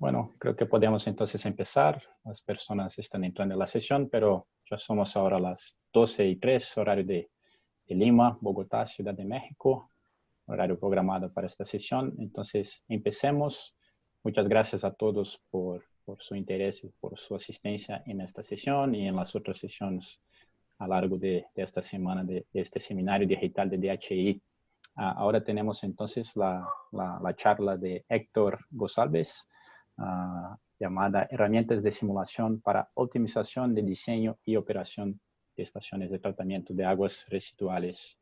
Bueno, creo que podemos entonces empezar. Las personas están entrando en la sesión, pero ya somos ahora las 12:03, horario de Lima, Bogotá, Ciudad de México, horario programado para esta sesión. Entonces, empecemos. Muchas gracias a todos por su interés y por su asistencia en esta sesión y en las otras sesiones a lo largo de esta semana de este seminario digital de DHI. Ahora tenemos entonces la charla de Héctor González, llamada Herramientas de Simulación para Optimización de Diseño y Operación de Estaciones de Tratamiento de Aguas Residuales.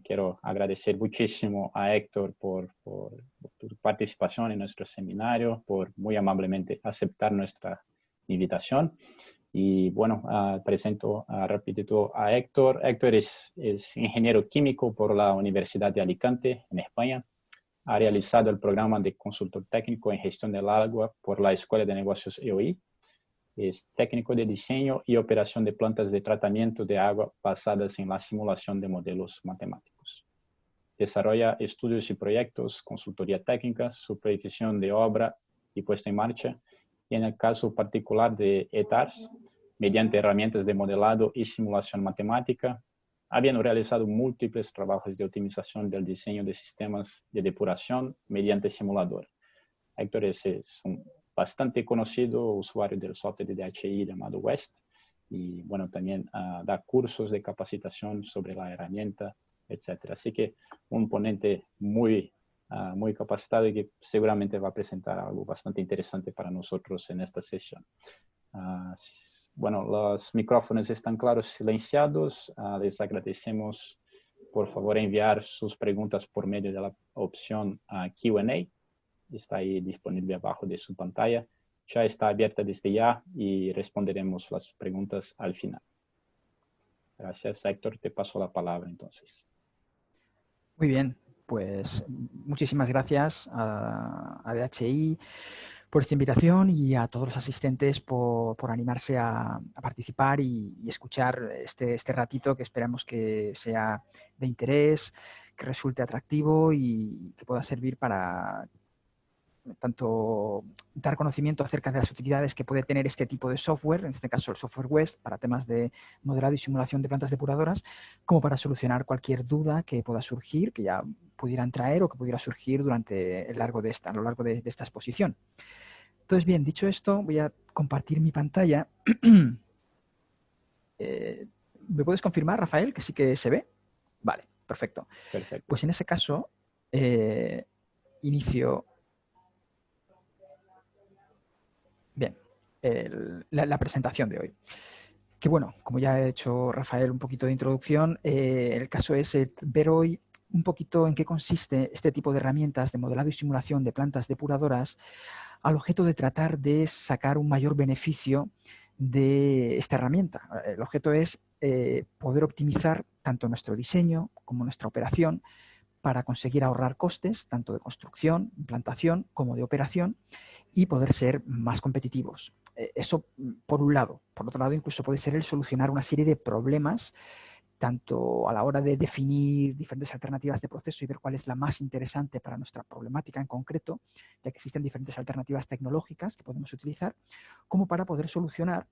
Quiero agradecer muchísimo a Héctor por tu participación en nuestro seminario, por muy amablemente aceptar nuestra invitación. Y bueno, presento rapidito a Héctor. Héctor es ingeniero químico por la Universidad de Alicante, en España. Ha realizado el programa de consultor técnico en gestión del agua por la Escuela de Negocios EOI. Es técnico de diseño y operación de plantas de tratamiento de agua basadas en la simulación de modelos matemáticos. Desarrolla estudios y proyectos, consultoría técnica, supervisión de obra y puesta en marcha. Y en el caso particular de ETARS, mediante herramientas de modelado y simulación matemática, habiendo realizado múltiples trabajos de optimización del diseño de sistemas de depuración mediante simulador. Héctor es un bastante conocido usuario del software de DHI llamado WEST y bueno, también da cursos de capacitación sobre la herramienta, etc. Así que un ponente muy capacitado y que seguramente va a presentar algo bastante interesante para nosotros en esta sesión. Bueno, los micrófonos están claros, silenciados. Les agradecemos, por favor, enviar sus preguntas por medio de la opción Q&A. Está ahí disponible abajo de su pantalla. Ya está abierta desde ya y responderemos las preguntas al final. Gracias, Héctor. Te paso la palabra entonces. Muy bien, pues muchísimas gracias a DHI por esta invitación y a todos los asistentes por animarse a participar y escuchar este ratito que esperamos que sea de interés, que resulte atractivo y que pueda servir para tanto dar conocimiento acerca de las utilidades que puede tener este tipo de software, en este caso el software WEST, para temas de modelado y simulación de plantas depuradoras, como para solucionar cualquier duda que pueda surgir, que ya pudieran traer o que pudiera surgir durante a lo largo de esta exposición. Entonces, bien, dicho esto, voy a compartir mi pantalla. ¿Me puedes confirmar, Rafael, que sí que se ve? Vale, perfecto. Perfecto. Pues en ese caso, inicio... Bien, la presentación de hoy. Que bueno, como ya ha hecho Rafael un poquito de introducción, el caso es ver hoy un poquito en qué consiste este tipo de herramientas de modelado y simulación de plantas depuradoras al objeto de tratar de sacar un mayor beneficio de esta herramienta. El objeto es poder optimizar tanto nuestro diseño como nuestra operación para conseguir ahorrar costes, tanto de construcción, implantación, como de operación, y poder ser más competitivos. Eso por un lado. Por otro lado, incluso puede ser el solucionar una serie de problemas, tanto a la hora de definir diferentes alternativas de proceso y ver cuál es la más interesante para nuestra problemática en concreto, ya que existen diferentes alternativas tecnológicas que podemos utilizar, como para poder solucionar,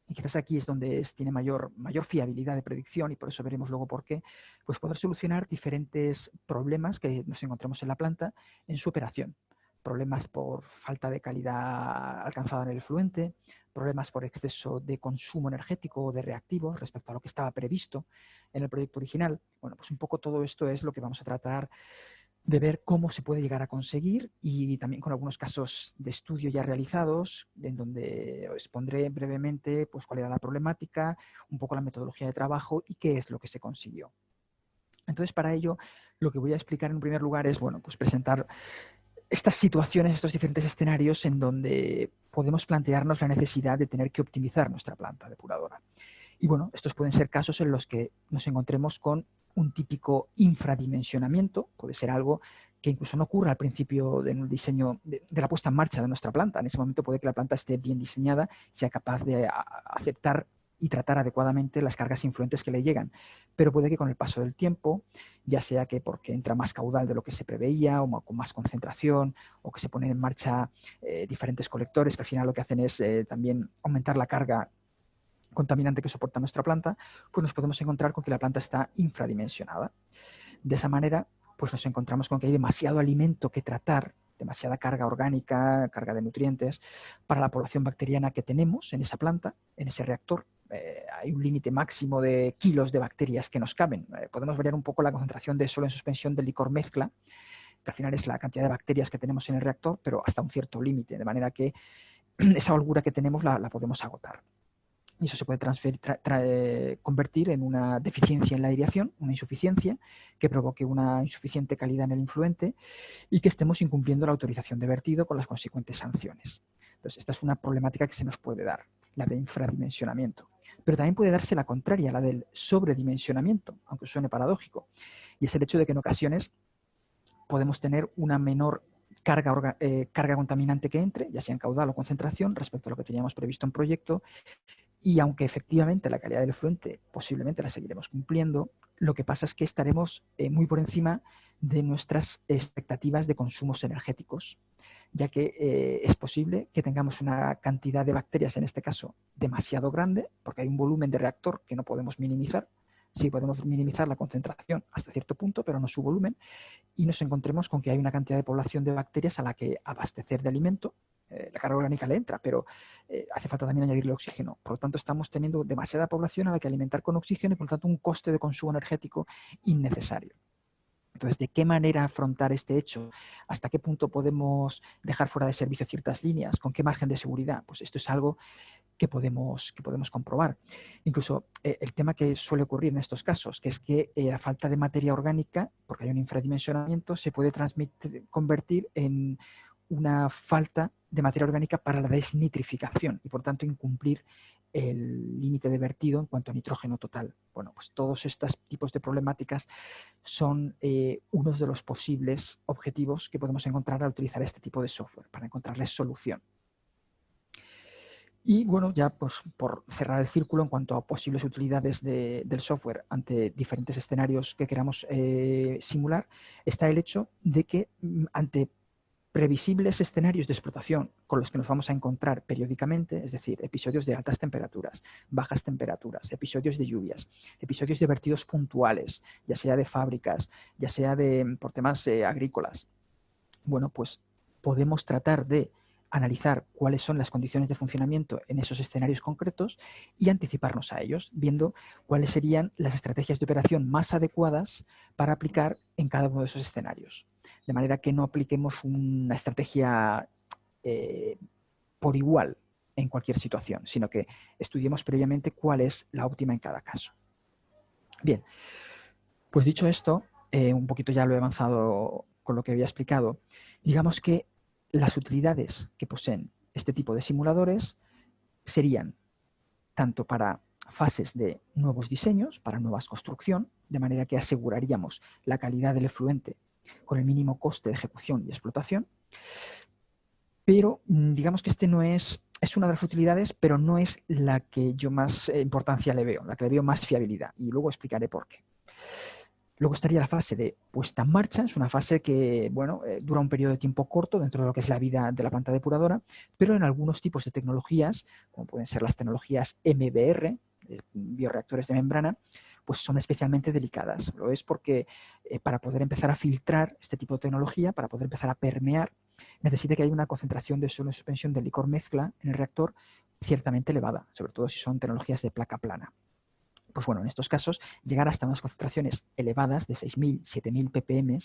y quizás aquí es donde tiene mayor fiabilidad de predicción, y por eso veremos luego por qué, pues poder solucionar diferentes problemas que nos encontremos en la planta en su operación. Problemas por falta de calidad alcanzada en el efluente, problemas por exceso de consumo energético o de reactivos respecto a lo que estaba previsto en el proyecto original. Bueno, pues un poco todo esto es lo que vamos a tratar de ver cómo se puede llegar a conseguir, y también con algunos casos de estudio ya realizados, en donde expondré brevemente pues, cuál era la problemática, un poco la metodología de trabajo y qué es lo que se consiguió. Entonces, para ello, lo que voy a explicar en primer lugar es pues presentar estas situaciones, estos diferentes escenarios en donde podemos plantearnos la necesidad de tener que optimizar nuestra planta depuradora. Y bueno, estos pueden ser casos en los que nos encontremos con un típico infradimensionamiento, puede ser algo que incluso no ocurra al principio del diseño de la puesta en marcha de nuestra planta. En ese momento puede que la planta esté bien diseñada, sea capaz de aceptar y tratar adecuadamente las cargas influentes que le llegan. Pero puede que con el paso del tiempo, ya sea que porque entra más caudal de lo que se preveía o con más concentración, o que se ponen en marcha diferentes colectores que al final lo que hacen es también aumentar la carga contaminante que soporta nuestra planta, pues nos podemos encontrar con que la planta está infradimensionada. De esa manera, pues nos encontramos con que hay demasiado alimento que tratar, demasiada carga orgánica, carga de nutrientes para la población bacteriana que tenemos en esa planta, en ese reactor. Hay un límite máximo de kilos de bacterias que nos caben. Podemos variar un poco la concentración de solo en suspensión del licor mezcla, que al final es la cantidad de bacterias que tenemos en el reactor, pero hasta un cierto límite, de manera que esa holgura que tenemos la podemos agotar. Y eso se puede convertir en una deficiencia en la aireación, una insuficiencia que provoque una insuficiente calidad en el influente y que estemos incumpliendo la autorización de vertido con las consecuentes sanciones. Entonces, esta es una problemática que se nos puede dar, la de infradimensionamiento. Pero también puede darse la contraria, la del sobredimensionamiento, aunque suene paradójico. Y es el hecho de que en ocasiones podemos tener una menor carga contaminante que entre, ya sea en caudal o concentración, respecto a lo que teníamos previsto en proyecto. Y aunque efectivamente la calidad del efluente posiblemente la seguiremos cumpliendo, lo que pasa es que estaremos muy por encima de nuestras expectativas de consumos energéticos, ya que es posible que tengamos una cantidad de bacterias, en este caso, demasiado grande, porque hay un volumen de reactor que no podemos minimizar. Sí, podemos minimizar la concentración hasta cierto punto, pero no su volumen, y nos encontremos con que hay una cantidad de población de bacterias a la que abastecer de alimento. La carga orgánica le entra, pero hace falta también añadirle oxígeno. Por lo tanto, estamos teniendo demasiada población a la que alimentar con oxígeno y, por lo tanto, un coste de consumo energético innecesario. Entonces, ¿de qué manera afrontar este hecho? ¿Hasta qué punto podemos dejar fuera de servicio ciertas líneas? ¿Con qué margen de seguridad? Pues esto es algo que podemos comprobar. Incluso el tema que suele ocurrir en estos casos, que es que la falta de materia orgánica, porque hay un infradimensionamiento, se puede convertir en una falta de materia orgánica para la desnitrificación y por tanto incumplir el límite de vertido en cuanto a nitrógeno total. Bueno, pues todos estos tipos de problemáticas son unos de los posibles objetivos que podemos encontrar al utilizar este tipo de software, para encontrarles solución. Y bueno, ya pues por cerrar el círculo en cuanto a posibles utilidades del software ante diferentes escenarios que queramos simular, está el hecho de que ante previsibles escenarios de explotación con los que nos vamos a encontrar periódicamente, es decir, episodios de altas temperaturas, bajas temperaturas, episodios de lluvias, episodios de vertidos puntuales, ya sea de fábricas, ya sea por temas agrícolas. Bueno, pues podemos tratar de analizar cuáles son las condiciones de funcionamiento en esos escenarios concretos y anticiparnos a ellos, viendo cuáles serían las estrategias de operación más adecuadas para aplicar en cada uno de esos escenarios. De manera que no apliquemos una estrategia por igual en cualquier situación, sino que estudiemos previamente cuál es la óptima en cada caso. Bien, pues dicho esto, un poquito ya lo he avanzado con lo que había explicado, digamos que las utilidades que poseen este tipo de simuladores serían tanto para fases de nuevos diseños, para nuevas construcción, de manera que aseguraríamos la calidad del efluente con el mínimo coste de ejecución y explotación, pero digamos que este no es una de las utilidades, pero no es la que yo más importancia le veo, la que le veo más fiabilidad, y luego explicaré por qué. Luego estaría la fase de puesta en marcha, es una fase que bueno, dura un periodo de tiempo corto dentro de lo que es la vida de la planta depuradora, pero en algunos tipos de tecnologías, como pueden ser las tecnologías MBR, bioreactores de membrana, pues son especialmente delicadas. Lo es porque para poder empezar a filtrar este tipo de tecnología, para poder empezar a permear, necesita que haya una concentración de suelo en suspensión de licor mezcla en el reactor ciertamente elevada, sobre todo si son tecnologías de placa plana. Pues bueno, en estos casos, llegar hasta unas concentraciones elevadas de 6.000, 7.000 ppm,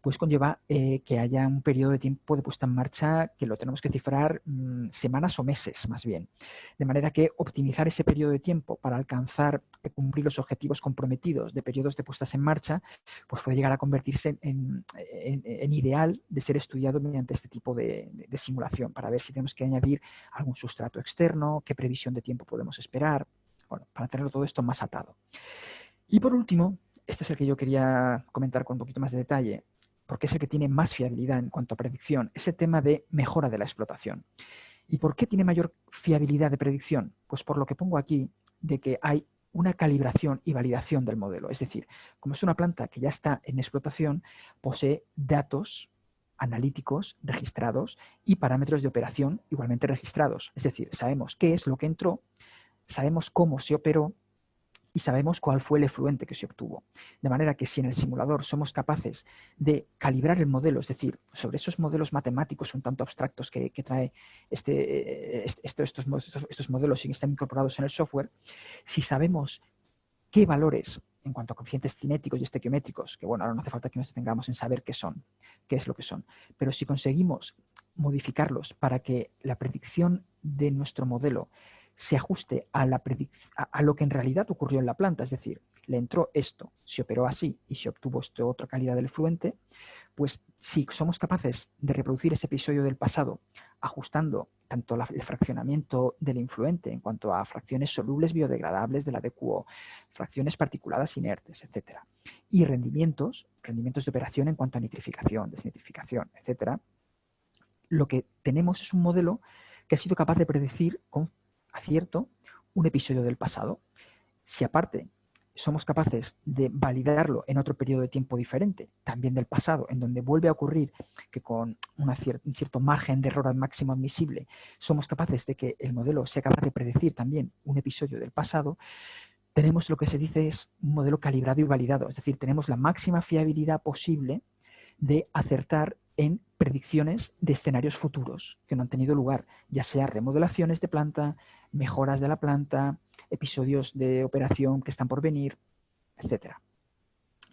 pues conlleva que haya un periodo de tiempo de puesta en marcha que lo tenemos que cifrar semanas o meses más bien. De manera que optimizar ese periodo de tiempo para alcanzar cumplir los objetivos comprometidos de periodos de puestas en marcha, pues puede llegar a convertirse en ideal de ser estudiado mediante este tipo de simulación, para ver si tenemos que añadir algún sustrato externo, qué previsión de tiempo podemos esperar. Bueno, para tenerlo todo esto más atado. Y por último, este es el que yo quería comentar con un poquito más de detalle, porque es el que tiene más fiabilidad en cuanto a predicción, es el tema de mejora de la explotación. ¿Y por qué tiene mayor fiabilidad de predicción? Pues por lo que pongo aquí, de que hay una calibración y validación del modelo. Es decir, como es una planta que ya está en explotación, posee datos analíticos registrados y parámetros de operación igualmente registrados. Es decir, sabemos qué es lo que entró, sabemos cómo se operó y sabemos cuál fue el efluente que se obtuvo. De manera que si en el simulador somos capaces de calibrar el modelo, es decir, sobre esos modelos matemáticos un tanto abstractos que trae estos modelos y que están incorporados en el software, si sabemos qué valores en cuanto a coeficientes cinéticos y estequiométricos, que bueno, ahora no hace falta que nos detengamos en saber qué son, qué es lo que son, pero si conseguimos modificarlos para que la predicción de nuestro modelo se ajuste a lo que en realidad ocurrió en la planta, es decir, le entró esto, se operó así y se obtuvo esta otra calidad del efluente, pues si somos capaces de reproducir ese episodio del pasado ajustando tanto el fraccionamiento del influente en cuanto a fracciones solubles biodegradables del ADQO, fracciones particuladas inertes, etc. Y rendimientos de operación en cuanto a nitrificación, desnitrificación, etc. Lo que tenemos es un modelo que ha sido capaz de predecir con acierto un episodio del pasado. Si aparte somos capaces de validarlo en otro periodo de tiempo diferente, también del pasado, en donde vuelve a ocurrir que con un cierto margen de error al máximo admisible somos capaces de que el modelo sea capaz de predecir también un episodio del pasado, tenemos lo que se dice es un modelo calibrado y validado, es decir, tenemos la máxima fiabilidad posible de acertar en predicciones de escenarios futuros que no han tenido lugar, ya sea remodelaciones de planta, mejoras de la planta, episodios de operación que están por venir, etc.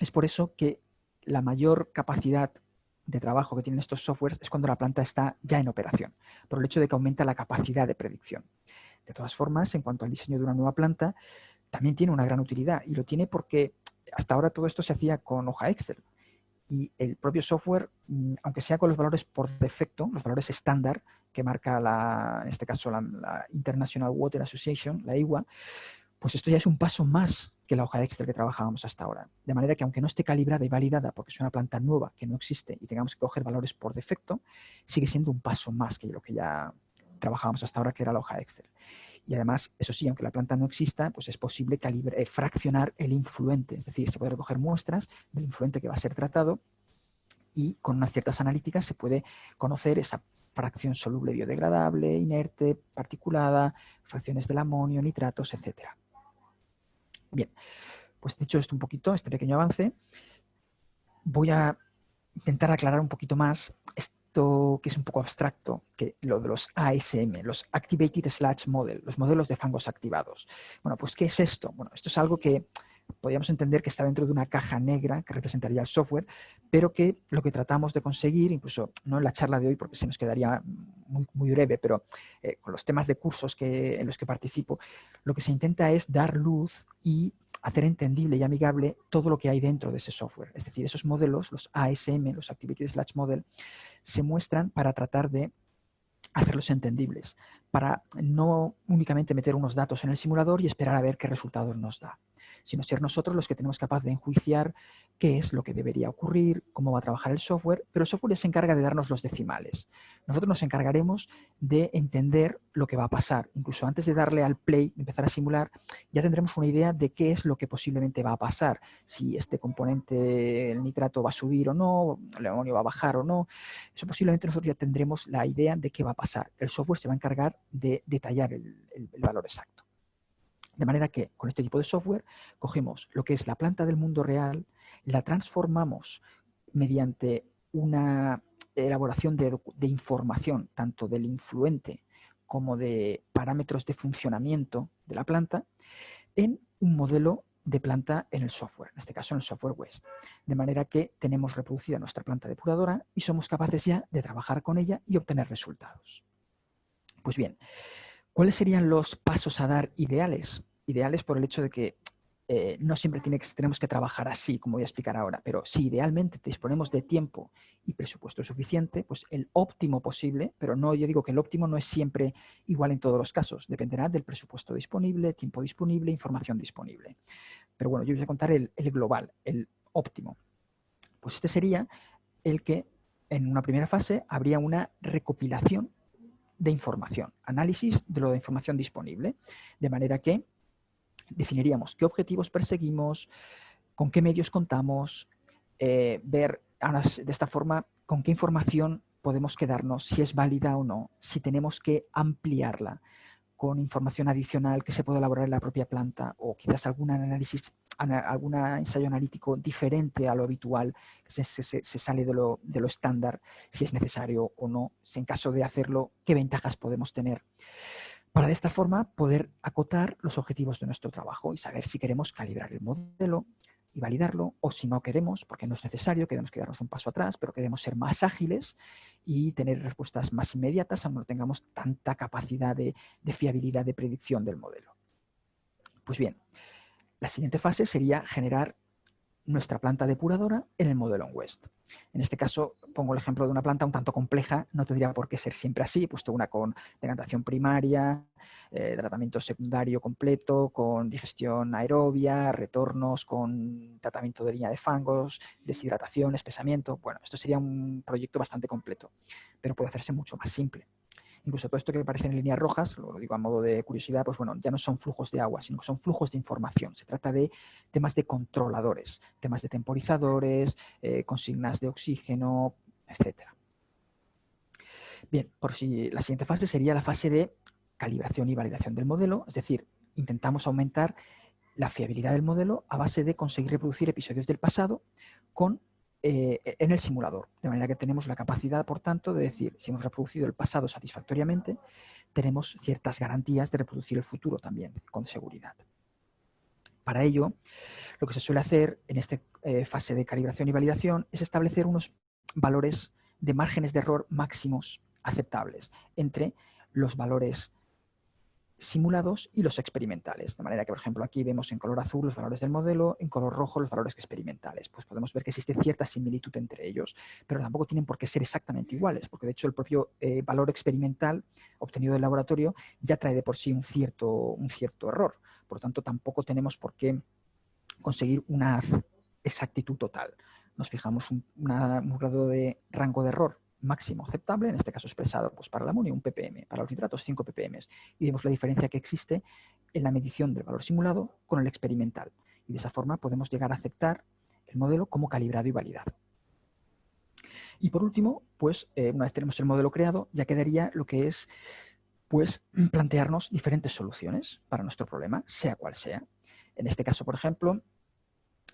Es por eso que la mayor capacidad de trabajo que tienen estos softwares es cuando la planta está ya en operación, por el hecho de que aumenta la capacidad de predicción. De todas formas, en cuanto al diseño de una nueva planta, también tiene una gran utilidad y lo tiene porque hasta ahora todo esto se hacía con hoja Excel. Y el propio software, aunque sea con los valores por defecto, los valores estándar que marca en este caso la International Water Association, la IWA, pues esto ya es un paso más que la hoja Excel que trabajábamos hasta ahora. De manera que aunque no esté calibrada y validada porque es una planta nueva que no existe y tengamos que coger valores por defecto, sigue siendo un paso más que lo que ya trabajábamos hasta ahora, que era la hoja Excel. Y además, eso sí, aunque la planta no exista, pues es posible fraccionar el influente, es decir, se puede recoger muestras del influente que va a ser tratado y con unas ciertas analíticas se puede conocer esa fracción soluble biodegradable, inerte, particulada, fracciones del amonio, nitratos, etc. Bien, pues dicho esto un poquito, este pequeño avance, voy a intentar aclarar un poquito más esto que es un poco abstracto, que lo de los ASM, los Activated Sludge Model, los modelos de fangos activados. Bueno, pues ¿qué es esto? Bueno, esto es algo que podríamos entender que está dentro de una caja negra que representaría el software, pero que lo que tratamos de conseguir, incluso no en la charla de hoy porque se nos quedaría muy breve, pero con los temas de cursos en los que participo, lo que se intenta es dar luz y hacer entendible y amigable todo lo que hay dentro de ese software. Es decir, esos modelos, los ASM, los Activated Sludge Model, se muestran para tratar de hacerlos entendibles, para no únicamente meter unos datos en el simulador y esperar a ver qué resultados nos da, sino ser nosotros los que tenemos capaz de enjuiciar qué es lo que debería ocurrir, cómo va a trabajar el software, pero el software se encarga de darnos los decimales. Nosotros nos encargaremos de entender lo que va a pasar. Incluso antes de darle al play, de empezar a simular, ya tendremos una idea de qué es lo que posiblemente va a pasar, si este componente, el nitrato, va a subir o no, el amonio va a bajar o no. Eso posiblemente nosotros ya tendremos la idea de qué va a pasar. El software se va a encargar de detallar el valor exacto. De manera que con este tipo de software cogemos lo que es la planta del mundo real, la transformamos mediante una elaboración de información, tanto del influente como de parámetros de funcionamiento de la planta, en un modelo de planta en el software, en este caso en el software West. De manera que tenemos reproducida nuestra planta depuradora y somos capaces ya de trabajar con ella y obtener resultados. Pues bien, ¿cuáles serían los pasos a dar ideales? Ideales por el hecho de que no siempre tenemos que trabajar así, como voy a explicar ahora, pero si idealmente disponemos de tiempo y presupuesto suficiente, pues el óptimo posible, pero no, yo digo que el óptimo no es siempre igual en todos los casos, dependerá del presupuesto disponible, tiempo disponible, información disponible. Pero bueno, yo voy a contar el global, el óptimo. Pues este sería el que en una primera fase habría una recopilación de información, análisis de la información disponible, de manera que definiríamos qué objetivos perseguimos, con qué medios contamos, ver de esta forma con qué información podemos quedarnos, si es válida o no, si tenemos que ampliarla con información adicional que se puede elaborar en la propia planta o quizás algún análisis, algún ensayo analítico diferente a lo habitual, que se sale de lo estándar, si es necesario o no, si en caso de hacerlo, qué ventajas podemos tener. Para de esta forma poder acotar los objetivos de nuestro trabajo y saber si queremos calibrar el modelo y validarlo, o si no queremos, porque no es necesario, queremos quedarnos un paso atrás, pero queremos ser más ágiles y tener respuestas más inmediatas, aunque no tengamos tanta capacidad de fiabilidad de predicción del modelo. Pues bien, la siguiente fase sería generar nuestra planta depuradora en el modelo OnWest. En este caso, pongo el ejemplo de una planta un tanto compleja, no tendría por qué ser siempre así, he puesto una con decantación primaria, tratamiento secundario completo, con digestión aerobia, retornos con tratamiento de línea de fangos, deshidratación, espesamiento. Bueno, esto sería un proyecto bastante completo, pero puede hacerse mucho más simple. Incluso todo esto que aparece en líneas rojas, lo digo a modo de curiosidad, pues bueno, ya no son flujos de agua, sino que son flujos de información. Se trata de temas de controladores, temas de temporizadores, consignas de oxígeno, etc. Bien, por si la siguiente fase sería la fase de calibración y validación del modelo, es decir, intentamos aumentar la fiabilidad del modelo a base de conseguir reproducir episodios del pasado en el simulador, de manera que tenemos la capacidad, por tanto, de decir, si hemos reproducido el pasado satisfactoriamente, tenemos ciertas garantías de reproducir el futuro también, con seguridad. Para ello, lo que se suele hacer en esta fase de calibración y validación es establecer unos valores de márgenes de error máximos aceptables entre los valores simulados y los experimentales. De manera que, por ejemplo, aquí vemos en color azul los valores del modelo, en color rojo los valores experimentales. Pues podemos ver que existe cierta similitud entre ellos, pero tampoco tienen por qué ser exactamente iguales, porque de hecho el propio valor experimental obtenido del laboratorio ya trae de por sí un cierto error. Por lo tanto, tampoco tenemos por qué conseguir una exactitud total. Nos fijamos un grado de rango de error máximo aceptable, en este caso expresado pues, para el amonio 1 ppm, para los nitratos 5 ppm, y vemos la diferencia que existe en la medición del valor simulado con el experimental. Y de esa forma podemos llegar a aceptar el modelo como calibrado y validado. Y por último, pues una vez tenemos el modelo creado, ya quedaría lo que es pues, plantearnos diferentes soluciones para nuestro problema, sea cual sea. En este caso, por ejemplo,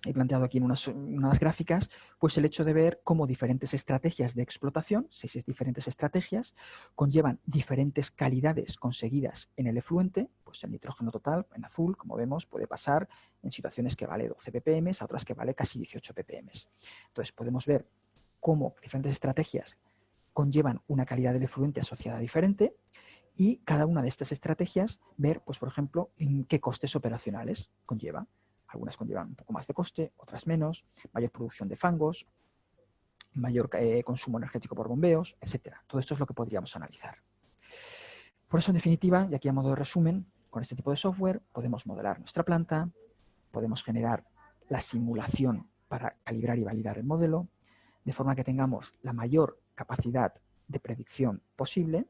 he planteado aquí en unas gráficas, pues el hecho de ver cómo diferentes estrategias de explotación, 6 diferentes estrategias, conllevan diferentes calidades conseguidas en el efluente, pues el nitrógeno total, en azul, como vemos, puede pasar en situaciones que vale 12 ppm, a otras que vale casi 18 ppm. Entonces podemos ver cómo diferentes estrategias conllevan una calidad del efluente asociada diferente y cada una de estas estrategias ver, pues por ejemplo, en qué costes operacionales conlleva. Algunas conllevan un poco más de coste, otras menos, mayor producción de fangos, mayor consumo energético por bombeos, etc. Todo esto es lo que podríamos analizar. Por eso, en definitiva, y aquí a modo de resumen, con este tipo de software podemos modelar nuestra planta, podemos generar la simulación para calibrar y validar el modelo, de forma que tengamos la mayor capacidad de predicción posible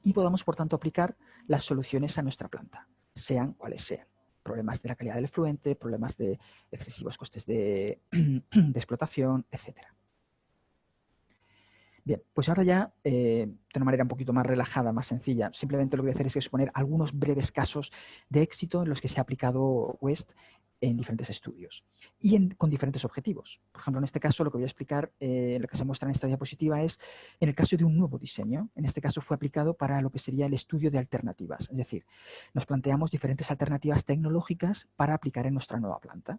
y podamos, por tanto, aplicar las soluciones a nuestra planta, sean cuales sean. Problemas de la calidad del efluente, problemas de excesivos costes de explotación, etc. Bien, pues ahora ya, de una manera un poquito más relajada, más sencilla, simplemente lo que voy a hacer es exponer algunos breves casos de éxito en los que se ha aplicado WEST en diferentes estudios y con diferentes objetivos. Por ejemplo, en este caso lo que voy a explicar, lo que se muestra en esta diapositiva es en el caso de un nuevo diseño. En este caso fue aplicado para lo que sería el estudio de alternativas. Es decir, nos planteamos diferentes alternativas tecnológicas para aplicar en nuestra nueva planta.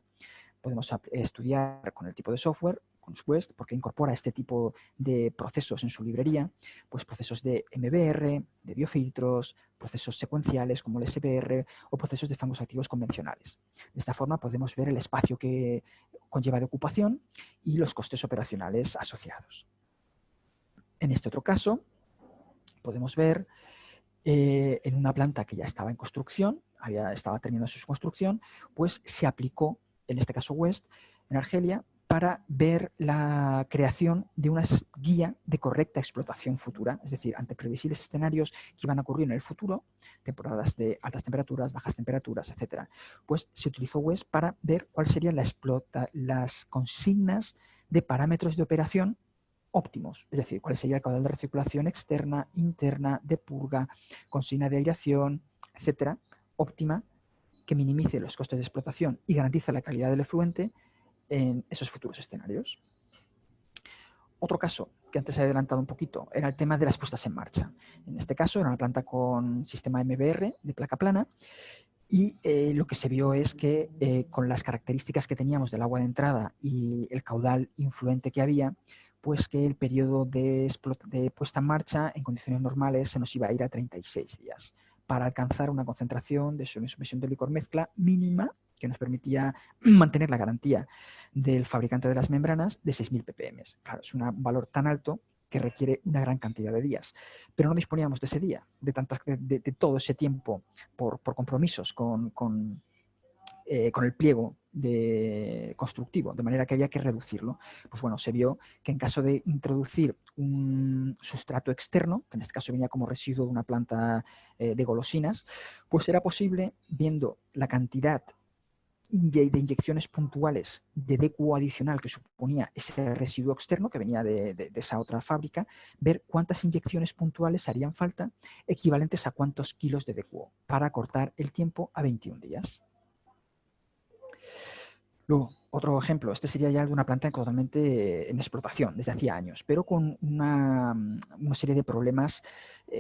Podemos estudiar con el tipo de software, con WEST, porque incorpora este tipo de procesos en su librería, pues procesos de MBR, de biofiltros, procesos secuenciales como el SBR o procesos de fangos activos convencionales. De esta forma podemos ver el espacio que conlleva de ocupación y los costes operacionales asociados. En este otro caso, podemos ver en una planta que ya estaba en construcción, estaba terminando su construcción, pues se aplicó, en este caso WEST, en Argelia, para ver la creación de una guía de correcta explotación futura, es decir, ante previsibles escenarios que iban a ocurrir en el futuro, temporadas de altas temperaturas, bajas temperaturas, etcétera. Pues se utilizó WES para ver cuáles serían las consignas de parámetros de operación óptimos, es decir, cuál sería el caudal de recirculación externa, interna, de purga, consigna de aireación, etcétera, óptima, que minimice los costes de explotación y garantiza la calidad del efluente en esos futuros escenarios. Otro caso que antes he adelantado un poquito era el tema de las puestas en marcha. En este caso era una planta con sistema MBR de placa plana y lo que se vio es que con las características que teníamos del agua de entrada y el caudal influente que había, pues que el periodo de puesta en marcha en condiciones normales se nos iba a ir a 36 días para alcanzar una concentración de sodio en suspensión de licor mezcla mínima que nos permitía mantener la garantía del fabricante de las membranas de 6.000 ppm. Claro, es un valor tan alto que requiere una gran cantidad de días. Pero no disponíamos de ese día, de todo ese tiempo por compromisos con el pliego constructivo, de manera que había que reducirlo. Pues bueno, se vio que en caso de introducir un sustrato externo, que en este caso venía como residuo de una planta de golosinas, pues era posible, viendo la cantidad de inyecciones puntuales de DQO adicional que suponía ese residuo externo que venía de esa otra fábrica, ver cuántas inyecciones puntuales harían falta equivalentes a cuántos kilos de DQO para acortar el tiempo a 21 días. Luego, otro ejemplo, este sería ya de una planta totalmente en explotación desde hacía años, pero con una serie de problemas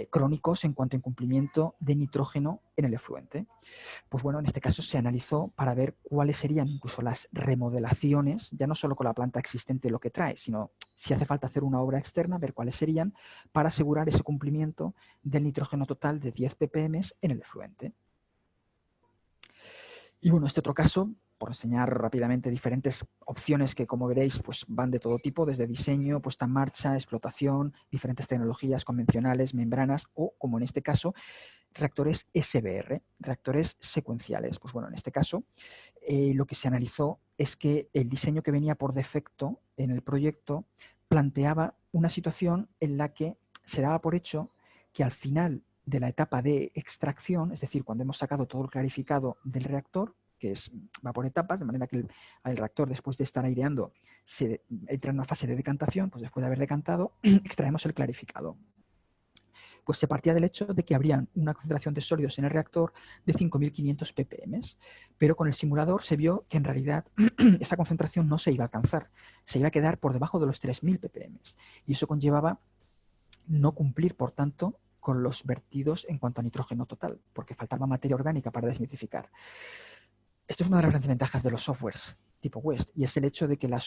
crónicos en cuanto a incumplimiento de nitrógeno en el efluente. Pues bueno, en este caso se analizó para ver cuáles serían incluso las remodelaciones, ya no solo con la planta existente lo que trae, sino si hace falta hacer una obra externa, ver cuáles serían para asegurar ese cumplimiento del nitrógeno total de 10 ppm en el efluente. Y bueno, este otro caso, por enseñar rápidamente diferentes opciones que, como veréis, pues van de todo tipo, desde diseño, puesta en marcha, explotación, diferentes tecnologías convencionales, membranas o, como en este caso, reactores SBR, reactores secuenciales. Pues bueno, en este caso lo que se analizó es que el diseño que venía por defecto en el proyecto planteaba una situación en la que se daba por hecho que al final de la etapa de extracción, es decir, cuando hemos sacado todo el clarificado del reactor, que va por etapas, de manera que el reactor, después de estar aireando, entra en una fase de decantación, pues después de haber decantado, extraemos el clarificado. Pues se partía del hecho de que habría una concentración de sólidos en el reactor de 5.500 ppm, pero con el simulador se vio que en realidad esa concentración no se iba a alcanzar, se iba a quedar por debajo de los 3.000 ppm y eso conllevaba no cumplir, por tanto, con los vertidos en cuanto a nitrógeno total, porque faltaba materia orgánica para desnitrificar. Esto es una de las grandes ventajas de los softwares tipo WES, y es el hecho de que la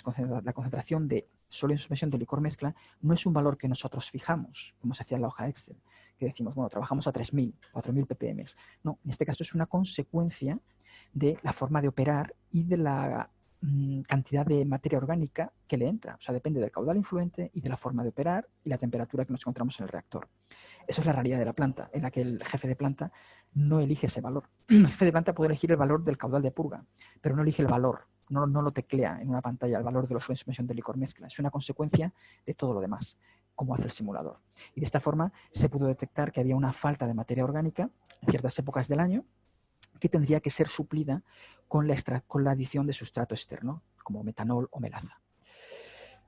concentración de sólido en suspensión de licor mezcla no es un valor que nosotros fijamos, como se hacía en la hoja Excel, que decimos, bueno, trabajamos a 3.000, 4.000 ppm. No, en este caso es una consecuencia de la forma de operar y de la cantidad de materia orgánica que le entra. O sea, depende del caudal influente y de la forma de operar y la temperatura que nos encontramos en el reactor. Eso es la realidad de la planta, en la que el jefe de planta no elige ese valor. El jefe de planta puede elegir el valor del caudal de purga, pero no elige el valor, no lo teclea en una pantalla el valor de los sólidos en suspensión de licor mezcla. Es una consecuencia de todo lo demás, como hace el simulador. Y de esta forma se pudo detectar que había una falta de materia orgánica en ciertas épocas del año que tendría que ser suplida con la adición de sustrato externo, como metanol o melaza.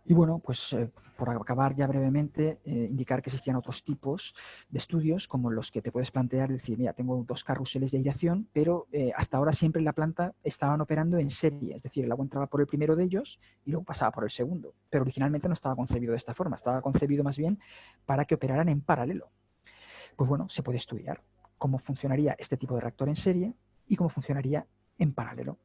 Y bueno, pues por acabar ya brevemente, indicar que existían otros tipos de estudios como los que te puedes plantear, decir, mira, tengo 2 carruseles de aireación, pero hasta ahora siempre en la planta estaban operando en serie, es decir, el agua entraba por el primero de ellos y luego pasaba por el segundo, pero originalmente no estaba concebido de esta forma, estaba concebido más bien para que operaran en paralelo. Pues bueno, se puede estudiar cómo funcionaría este tipo de reactor en serie y cómo funcionaría en paralelo.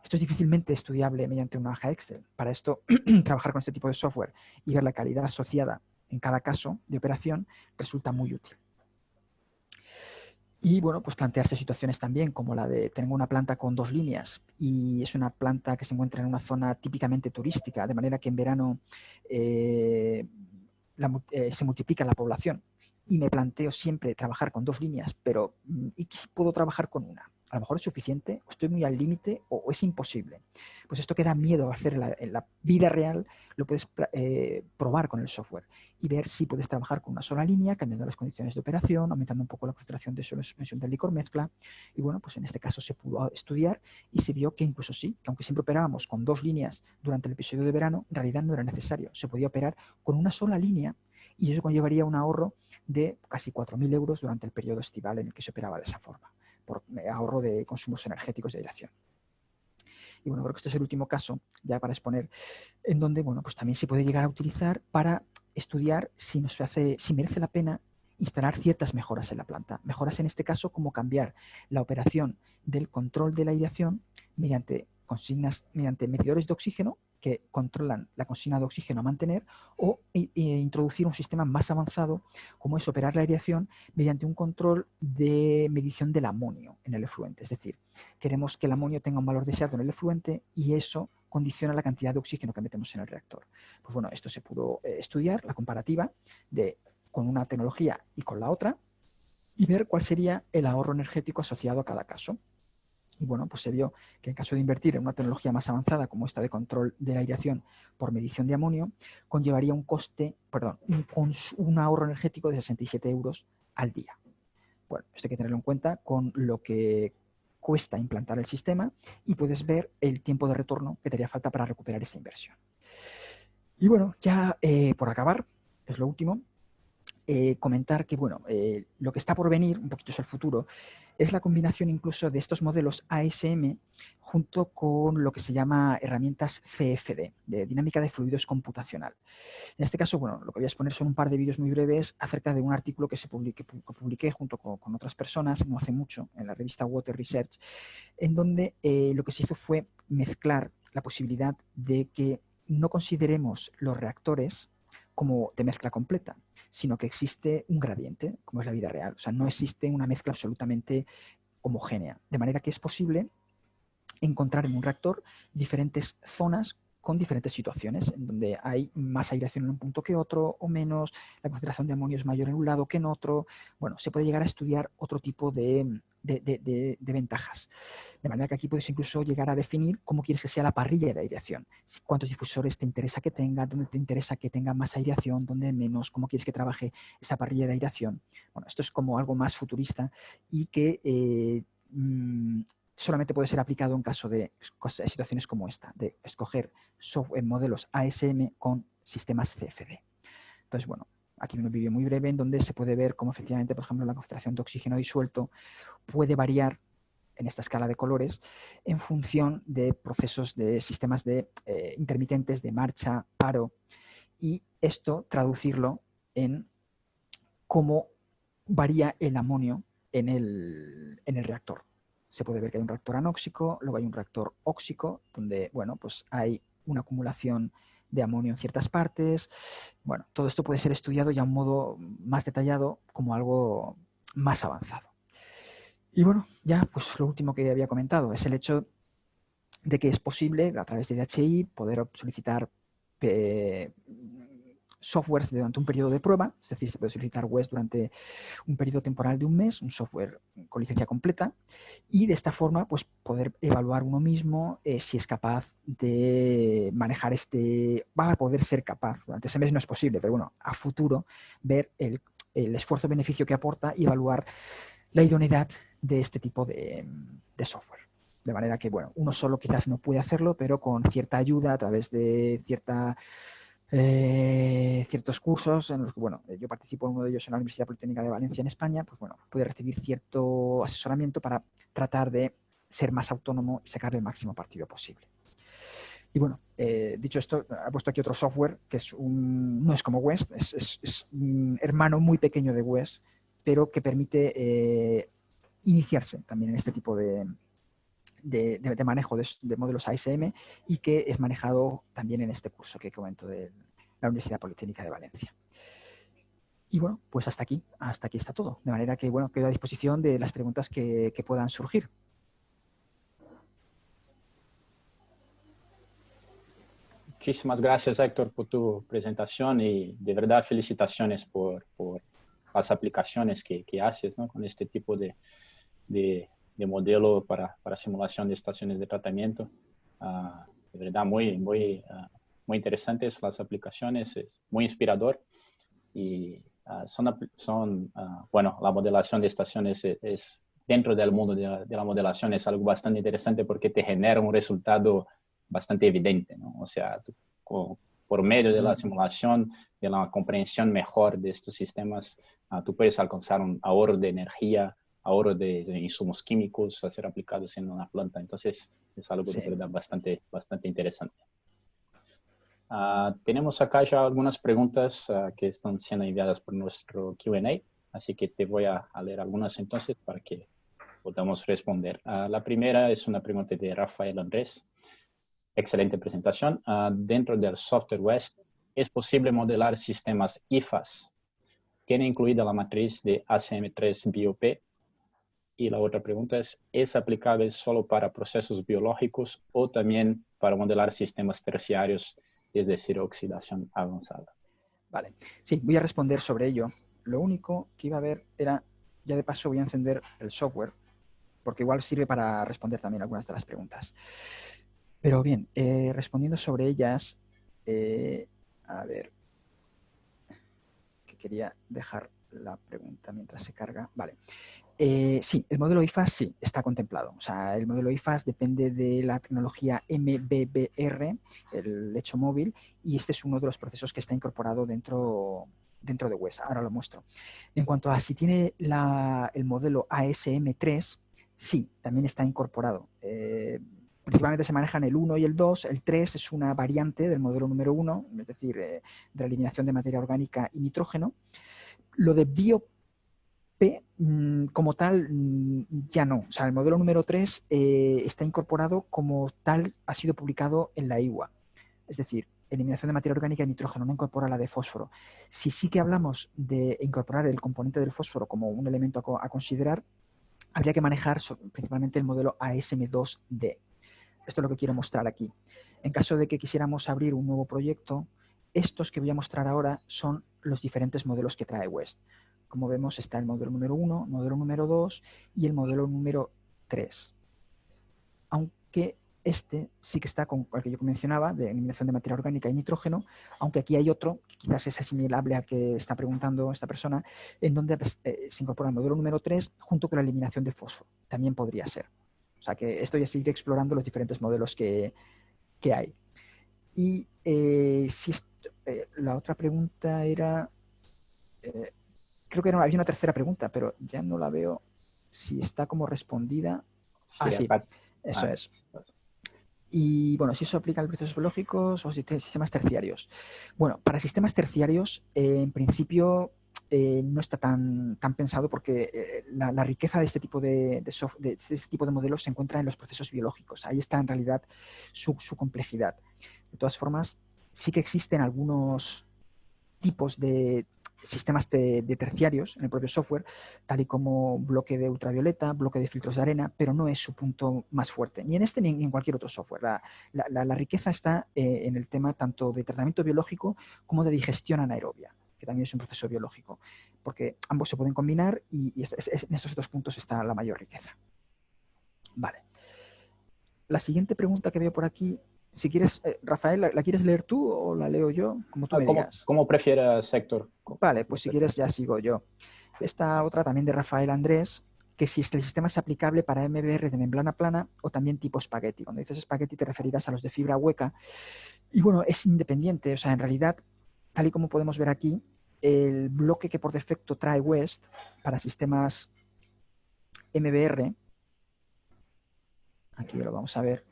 Esto es difícilmente estudiable mediante una hoja Excel. Para esto, trabajar con este tipo de software y ver la calidad asociada en cada caso de operación resulta muy útil. Y bueno, pues plantearse situaciones también como la de tengo una planta con 2 líneas y es una planta que se encuentra en una zona típicamente turística, de manera que en verano se multiplica la población. Y me planteo siempre trabajar con 2 líneas, pero ¿y si puedo trabajar con una? A lo mejor es suficiente, o estoy muy al límite o es imposible. Pues esto que da miedo a hacer en la vida real, lo puedes probar con el software y ver si puedes trabajar con una sola línea, cambiando las condiciones de operación, aumentando un poco la concentración de suspensión del licor mezcla. Y bueno, pues en este caso se pudo estudiar y se vio que incluso sí, que aunque siempre operábamos con 2 líneas durante el episodio de verano, en realidad no era necesario. Se podía operar con una sola línea y eso conllevaría un ahorro de casi 4.000 euros durante el periodo estival en el que se operaba de esa forma, por ahorro de consumos energéticos de aireación. Y bueno, creo que este es el último caso, ya para exponer, en donde bueno, pues también se puede llegar a utilizar para estudiar si merece la pena instalar ciertas mejoras en la planta. Mejoras en este caso como cambiar la operación del control de la aireación mediante medidores de oxígeno que controlan la consigna de oxígeno a mantener, o introducir un sistema más avanzado como es operar la aireación mediante un control de medición del amonio en el efluente. Es decir, queremos que el amonio tenga un valor deseado en el efluente y eso condiciona la cantidad de oxígeno que metemos en el reactor. Pues bueno, esto se pudo estudiar, la comparativa con una tecnología y con la otra, y ver cuál sería el ahorro energético asociado a cada caso. Y bueno, pues se vio que en caso de invertir en una tecnología más avanzada como esta de control de la aireación por medición de amonio, conllevaría un ahorro energético de 67 euros al día. Bueno, esto hay que tenerlo en cuenta con lo que cuesta implantar el sistema y puedes ver el tiempo de retorno que te haría falta para recuperar esa inversión. Y bueno, ya por acabar, es lo último, comentar que bueno, lo que está por venir, un poquito es el futuro, es la combinación incluso de estos modelos ASM junto con lo que se llama herramientas CFD, de dinámica de fluidos computacional. En este caso, bueno, lo que voy a exponer son un par de vídeos muy breves acerca de un artículo que publiqué junto con otras personas no hace mucho en la revista Water Research, en donde lo que se hizo fue mezclar la posibilidad de que no consideremos los reactores como de mezcla completa, sino que existe un gradiente, como es la vida real. O sea, no existe una mezcla absolutamente homogénea. De manera que es posible encontrar en un reactor diferentes zonas con diferentes situaciones, en donde hay más aireación en un punto que otro o menos, la concentración de amonio es mayor en un lado que en otro. Bueno, se puede llegar a estudiar otro tipo de ventajas. De manera que aquí puedes incluso llegar a definir cómo quieres que sea la parrilla de aireación. Cuántos difusores te interesa que tenga, dónde te interesa que tenga más aireación, dónde menos, cómo quieres que trabaje esa parrilla de aireación. Bueno, esto es como algo más futurista y que solamente puede ser aplicado en caso de situaciones como esta, de escoger modelos ASM con sistemas CFD. Entonces, bueno, aquí viene un vídeo muy breve en donde se puede ver cómo efectivamente, por ejemplo, la concentración de oxígeno disuelto puede variar en esta escala de colores en función de procesos de sistemas intermitentes de marcha, paro, y esto traducirlo en cómo varía el amonio en el reactor. Se puede ver que hay un reactor anóxico, luego hay un reactor óxico, donde bueno, pues hay una acumulación de amonio en ciertas partes. Bueno, todo esto puede ser estudiado ya a un modo más detallado como algo más avanzado. Y bueno, ya pues lo último que había comentado es el hecho de que es posible a través de DHI poder solicitar softwares durante un periodo de prueba, es decir, se puede solicitar WES durante un periodo temporal de un mes, un software con licencia completa, y de esta forma pues poder evaluar uno mismo si es capaz de manejar va a poder ser capaz, durante ese mes no es posible, pero bueno, a futuro ver el esfuerzo-beneficio que aporta y evaluar la idoneidad de este tipo de software. De manera que, bueno, uno solo quizás no puede hacerlo, pero con cierta ayuda a través de ciertos cursos en los que, bueno, yo participo en uno de ellos en la Universidad Politécnica de Valencia en España, pues bueno, puede recibir cierto asesoramiento para tratar de ser más autónomo y sacarle el máximo partido posible. Y bueno, dicho esto, he puesto aquí otro software que no es como WES, es un hermano muy pequeño de WES, pero que permite iniciarse también en este tipo de manejo de modelos ASM y que es manejado también en este curso que comento de la Universidad Politécnica de Valencia. Y bueno, pues hasta aquí está todo. De manera que, bueno, quedo a disposición de las preguntas que puedan surgir. Muchísimas gracias, Héctor, por tu presentación y de verdad felicitaciones por las aplicaciones que haces, ¿no? Con este tipo de modelo para simulación de estaciones de tratamiento. de verdad muy interesantes las aplicaciones, es muy inspirador y bueno, la modelación de estaciones es dentro del mundo de la modelación es algo bastante interesante porque te genera un resultado bastante evidente, ¿no? O sea, por medio de la simulación, de la comprensión mejor de estos sistemas, tú puedes alcanzar un ahorro de energía, ahorro de insumos químicos a ser aplicados en una planta. Entonces, es algo de verdad bastante interesante. Tenemos acá ya algunas preguntas que están siendo enviadas por nuestro Q&A, así que te voy a leer algunas entonces para que podamos responder. La primera es una pregunta de Rafael Andrés. Excelente presentación. Dentro del software West, ¿es posible modelar sistemas IFAS? ¿Tiene incluida la matriz de ACM3 BOP? Y la otra pregunta ¿es aplicable solo para procesos biológicos o también para modelar sistemas terciarios, es decir, oxidación avanzada? Vale, sí, voy a responder sobre ello. Lo único que iba a ver era, ya de paso voy a encender el software, porque igual sirve para responder también algunas de las preguntas. Pero bien, respondiendo sobre ellas, a ver, que quería dejar la pregunta mientras se carga. Vale. Sí, el modelo IFAS sí está contemplado. O sea, el modelo IFAS depende de la tecnología MBBR, el lecho móvil, y este es uno de los procesos que está incorporado dentro de WES. Ahora lo muestro. En cuanto a si tiene el modelo ASM3, sí, también está incorporado. Principalmente se manejan el 1 y el 2. El 3 es una variante del modelo número 1, es decir, de la eliminación de materia orgánica y nitrógeno. Lo de BioP como tal ya no. O sea, el modelo número 3 está incorporado como tal, ha sido publicado en la IWA. Es decir, eliminación de materia orgánica y nitrógeno, no incorpora la de fósforo. Si sí que hablamos de incorporar el componente del fósforo como un elemento a considerar, habría que manejar principalmente el modelo ASM2D. Esto es lo que quiero mostrar aquí. En caso de que quisiéramos abrir un nuevo proyecto, estos que voy a mostrar ahora son los diferentes modelos que trae West. Como vemos, está el modelo número 1, modelo número 2 y el modelo número 3. Aunque este sí que está con el que yo mencionaba, de eliminación de materia orgánica y nitrógeno, aunque aquí hay otro, que quizás es asimilable al que está preguntando esta persona, en donde se incorpora el modelo número 3 junto con la eliminación de fósforo. También podría ser. O sea que esto ya sigue explorando los diferentes modelos que hay. Y la otra pregunta era... creo que había una tercera pregunta, pero ya no la veo si está como respondida. Sí, sí, acá, eso es. Y bueno, si eso aplica a procesos biológicos o sistemas terciarios. Bueno, para sistemas terciarios, en principio no está tan pensado porque la riqueza de este tipo de este tipo de modelos se encuentra en los procesos biológicos. Ahí está en realidad su complejidad. De todas formas, sí que existen algunos tipos de sistemas de terciarios en el propio software, tal y como bloque de ultravioleta, bloque de filtros de arena, pero no es su punto más fuerte, ni en este ni en cualquier otro software. La riqueza está en el tema tanto de tratamiento biológico como de digestión anaerobia, que también es un proceso biológico, porque ambos se pueden combinar y en estos dos puntos está la mayor riqueza. Vale. La siguiente pregunta que veo por aquí, si quieres, Rafael, ¿la quieres leer tú o la leo yo? Como tú me digas. ¿Cómo prefieras, Héctor? Vale, pues si quieres ya sigo yo. Esta otra también de Rafael Andrés, que si el sistema es aplicable para MBR de membrana plana o también tipo espagueti. Cuando dices espagueti te referirás a los de fibra hueca. Y bueno, es independiente. O sea, en realidad, tal y como podemos ver aquí, el bloque que por defecto trae West para sistemas MBR, aquí lo vamos a ver,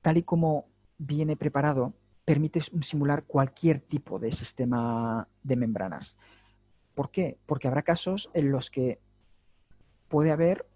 tal y como viene preparado, permite simular cualquier tipo de sistema de membranas. ¿Por qué? Porque habrá casos en los que puede haber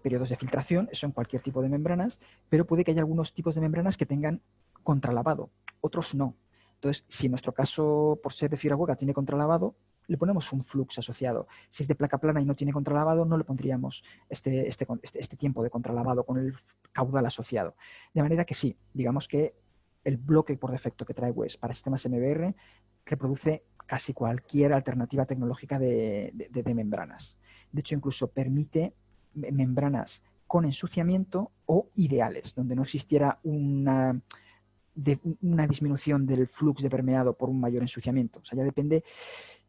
periodos de filtración, eso en cualquier tipo de membranas, pero puede que haya algunos tipos de membranas que tengan contralavado, otros no. Entonces, si en nuestro caso, por ser de fibra hueca, tiene contralavado, le ponemos un flux asociado. Si es de placa plana y no tiene contralavado, no le pondríamos este tiempo de contralavado con el caudal asociado. De manera que sí, digamos que el bloque por defecto que trae WES para sistemas MBR reproduce casi cualquier alternativa tecnológica de membranas. De hecho, incluso permite membranas con ensuciamiento o ideales, donde no existiera de una disminución del flujo de permeado por un mayor ensuciamiento. O sea, ya depende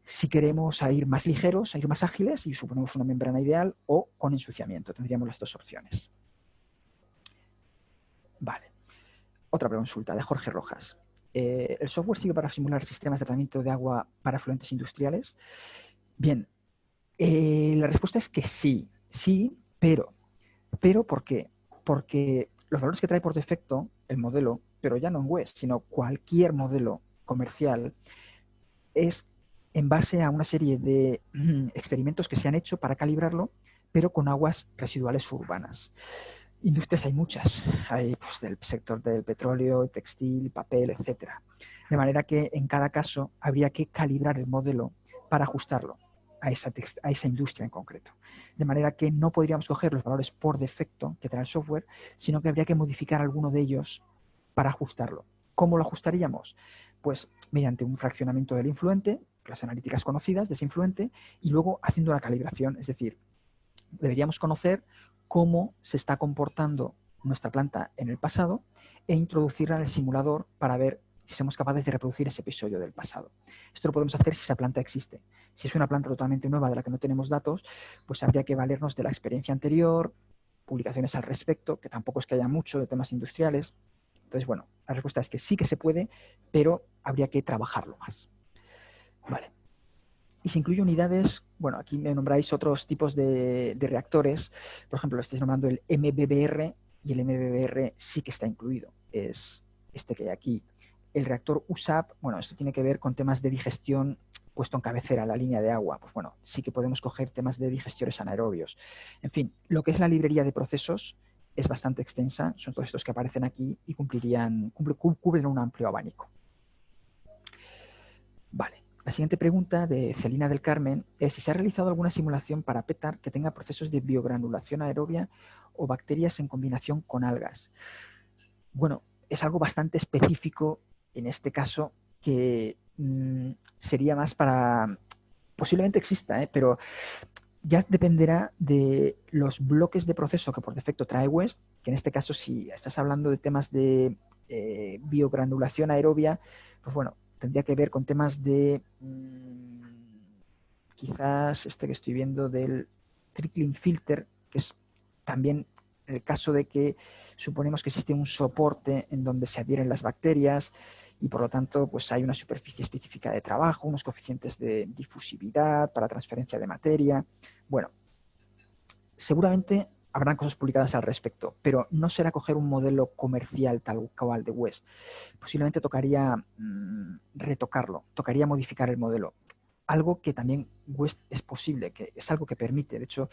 si queremos a ir más ligeros, a ir más ágiles y suponemos una membrana ideal o con ensuciamiento. Tendríamos las dos opciones. Vale. Otra consulta de Jorge Rojas. ¿El software sirve para simular sistemas de tratamiento de agua para efluentes industriales? Bien, la respuesta es que sí, sí, pero ¿por qué? Porque los valores que trae por defecto el modelo, pero ya no en WES, sino cualquier modelo comercial, es en base a una serie de experimentos que se han hecho para calibrarlo, pero con aguas residuales urbanas. Industrias hay muchas, hay pues, del sector del petróleo, textil, papel, etcétera. De manera que en cada caso habría que calibrar el modelo para ajustarlo a esa industria en concreto. De manera que no podríamos coger los valores por defecto que trae el software, sino que habría que modificar alguno de ellos para ajustarlo. ¿Cómo lo ajustaríamos? Pues mediante un fraccionamiento del influente, las analíticas conocidas de ese influente, y luego haciendo la calibración, es decir, deberíamos conocer cómo se está comportando nuestra planta en el pasado e introducirla en el simulador para ver si somos capaces de reproducir ese episodio del pasado. Esto lo podemos hacer si esa planta existe. Si es una planta totalmente nueva de la que no tenemos datos, pues habría que valernos de la experiencia anterior, publicaciones al respecto, que tampoco es que haya mucho de temas industriales. Entonces, bueno, la respuesta es que sí que se puede, pero habría que trabajarlo más. Vale. Y se incluye unidades, bueno, aquí me nombráis otros tipos de reactores, por ejemplo, estáis nombrando el MBBR, y el MBBR sí que está incluido, es este que hay aquí. El reactor USAP, bueno, esto tiene que ver con temas de digestión puesto en cabecera, la línea de agua, pues bueno, sí que podemos coger temas de digestores anaerobios. En fin, lo que es la librería de procesos es bastante extensa, son todos estos que aparecen aquí y cubren un amplio abanico. Vale. La siguiente pregunta de Celina del Carmen es si se ha realizado alguna simulación para PETAR que tenga procesos de biogranulación aerobia o bacterias en combinación con algas. Bueno, es algo bastante específico en este caso que sería más para... Posiblemente exista, pero ya dependerá de los bloques de proceso que por defecto trae WES, que en este caso si estás hablando de temas de biogranulación aerobia, pues bueno, tendría que ver con temas de quizás este que estoy viendo del trickling filter, que es también el caso de que suponemos que existe un soporte en donde se adhieren las bacterias y por lo tanto pues hay una superficie específica de trabajo, unos coeficientes de difusividad para transferencia de materia. Bueno, seguramente habrán cosas publicadas al respecto, pero no será coger un modelo comercial tal cual de West. Posiblemente tocaría retocarlo, tocaría modificar el modelo. Algo que también West es posible, que es algo que permite. De hecho,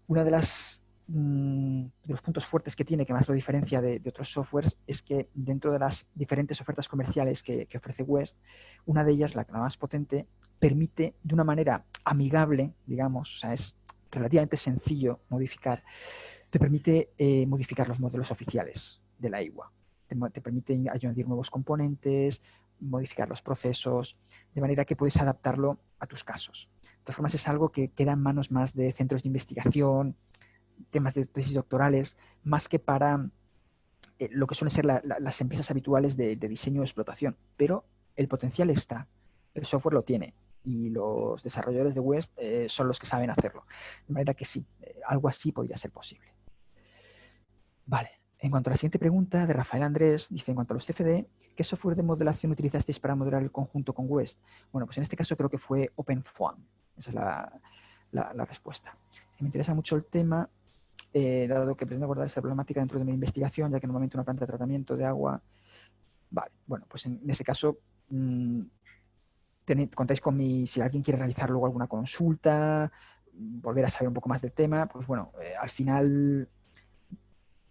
una de los puntos fuertes que tiene, que más lo diferencia de otros softwares, es que dentro de las diferentes ofertas comerciales que ofrece West, una de ellas, la más potente, permite de una manera amigable, digamos, o sea, es relativamente sencillo modificar, te permite modificar los modelos oficiales de la IWA. Te permite añadir nuevos componentes, modificar los procesos, de manera que puedes adaptarlo a tus casos. De todas formas, es algo que queda en manos más de centros de investigación, temas de tesis doctorales, más que para lo que suelen ser las empresas habituales de diseño y explotación. Pero el potencial está, el software lo tiene y los desarrolladores de West son los que saben hacerlo. De manera que sí, algo así podría ser posible. Vale. En cuanto a la siguiente pregunta de Rafael Andrés, dice, en cuanto a los CFD, ¿qué software de modelación utilizasteis para modelar el conjunto con West? Bueno, pues en este caso creo que fue OpenFOAM. Esa es la respuesta. Me interesa mucho el tema, dado que pretendo abordar esta problemática dentro de mi investigación, ya que normalmente una planta de tratamiento de agua... Vale, bueno, pues en ese caso contáis con si alguien quiere realizar luego alguna consulta, volver a saber un poco más del tema, pues bueno, al final...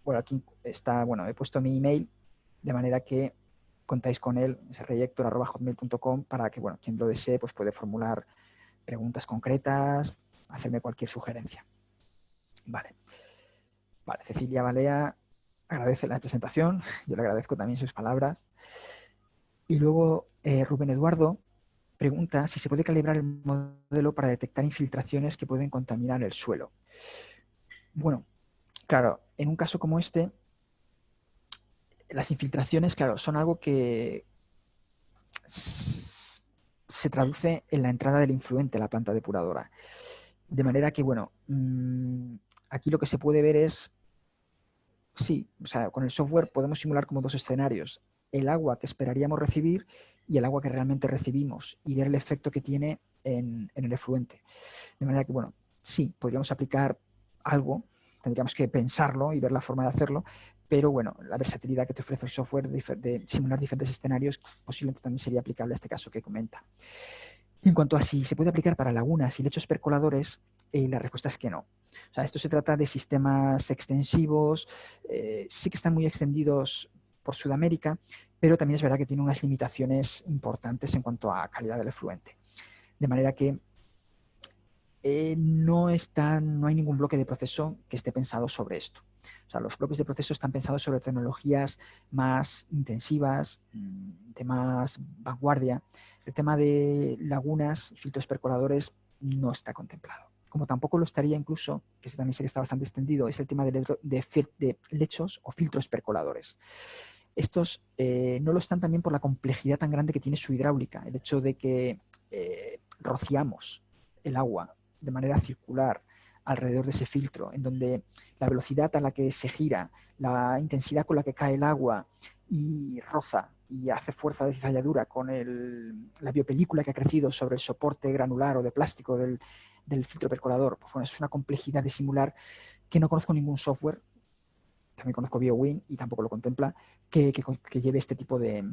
Bueno, aquí está, bueno, he puesto mi email de manera que contáis con él, es reyector@hotmail.com, para que, bueno, quien lo desee, pues puede formular preguntas concretas, hacerme cualquier sugerencia. Vale. Vale, Cecilia Balea agradece la presentación, yo le agradezco también sus palabras. Y luego Rubén Eduardo pregunta si se puede calibrar el modelo para detectar infiltraciones que pueden contaminar el suelo. Bueno, claro, en un caso como este, las infiltraciones, claro, son algo que se traduce en la entrada del influente a la planta depuradora. De manera que, bueno, aquí lo que se puede ver es, sí, o sea, con el software podemos simular como dos escenarios: el agua que esperaríamos recibir y el agua que realmente recibimos, y ver el efecto que tiene en el efluente. De manera que, bueno, sí, podríamos aplicar algo, tendríamos que pensarlo y ver la forma de hacerlo, pero bueno, la versatilidad que te ofrece el software de simular diferentes escenarios posiblemente también sería aplicable a este caso que comenta. En cuanto a si se puede aplicar para lagunas y lechos percoladores, la respuesta es que no. O sea, esto se trata de sistemas extensivos, sí que están muy extendidos por Sudamérica, pero también es verdad que tiene unas limitaciones importantes en cuanto a calidad del efluente. De manera que no hay ningún bloque de proceso que esté pensado sobre esto. O sea, los bloques de proceso están pensados sobre tecnologías más intensivas, de más vanguardia. El tema de lagunas, filtros percoladores, no está contemplado. Como tampoco lo estaría incluso, que también sé que está bastante extendido, es el tema de lechos o filtros percoladores. Estos no lo están también por la complejidad tan grande que tiene su hidráulica, el hecho de que rociamos el agua de manera circular alrededor de ese filtro, en donde la velocidad a la que se gira, la intensidad con la que cae el agua y roza y hace fuerza de cizalladura con la biopelícula que ha crecido sobre el soporte granular o de plástico del filtro percolador, pues bueno, es una complejidad de simular que no conozco ningún software, también conozco BioWin y tampoco lo contempla, que lleve este tipo de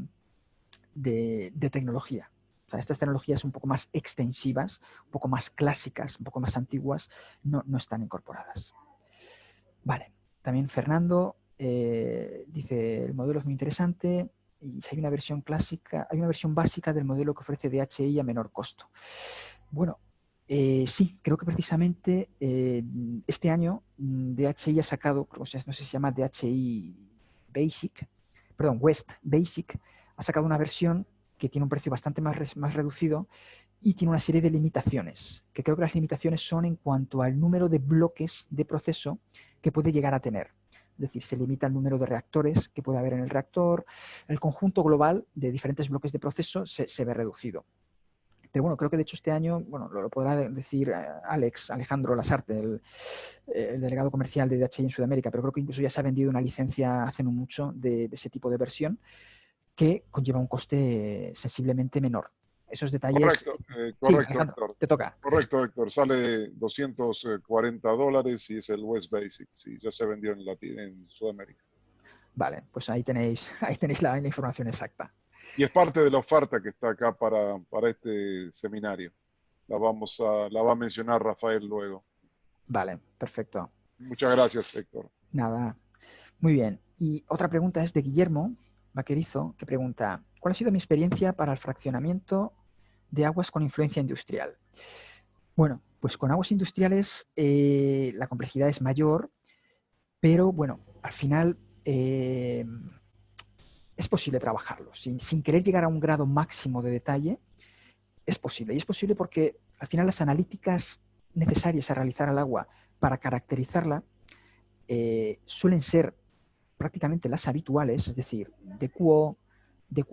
tecnología. O sea, estas tecnologías un poco más extensivas, un poco más clásicas, un poco más antiguas, no están incorporadas. Vale, también Fernando dice, el modelo es muy interesante y si hay una versión clásica, hay una versión básica del modelo que ofrece DHI a menor costo. Bueno, sí, creo que precisamente este año DHI ha sacado, no sé si se llama DHI Basic, perdón, West Basic, ha sacado una versión que tiene un precio bastante más reducido y tiene una serie de limitaciones, que creo que las limitaciones son en cuanto al número de bloques de proceso que puede llegar a tener. Es decir, se limita el número de reactores que puede haber en el reactor, el conjunto global de diferentes bloques de proceso se ve reducido. Pero bueno, creo que de hecho este año, bueno, lo podrá decir Alejandro Lasarte, el delegado comercial de DHI en Sudamérica, pero creo que incluso ya se ha vendido una licencia hace no mucho de ese tipo de versión que conlleva un coste sensiblemente menor. Esos detalles. Correcto, Sí, correcto, Alejandro, Héctor. te toca. Correcto, Héctor. Sale $240 y es el West Basic. Sí, ya se vendió en Sudamérica. Vale, pues ahí tenéis la información exacta. Y es parte de la oferta que está acá para este seminario. La va a mencionar Rafael luego. Vale, perfecto. Muchas gracias, Héctor. Nada, muy bien. Y otra pregunta es de Guillermo Vaquerizo, que pregunta, ¿cuál ha sido mi experiencia para el fraccionamiento de aguas con influencia industrial? Bueno, pues con aguas industriales la complejidad es mayor, pero bueno, al final es posible trabajarlo. Sin querer llegar a un grado máximo de detalle, es posible. Y es posible porque al final las analíticas necesarias a realizar al agua para caracterizarla suelen ser prácticamente las habituales, es decir, de QO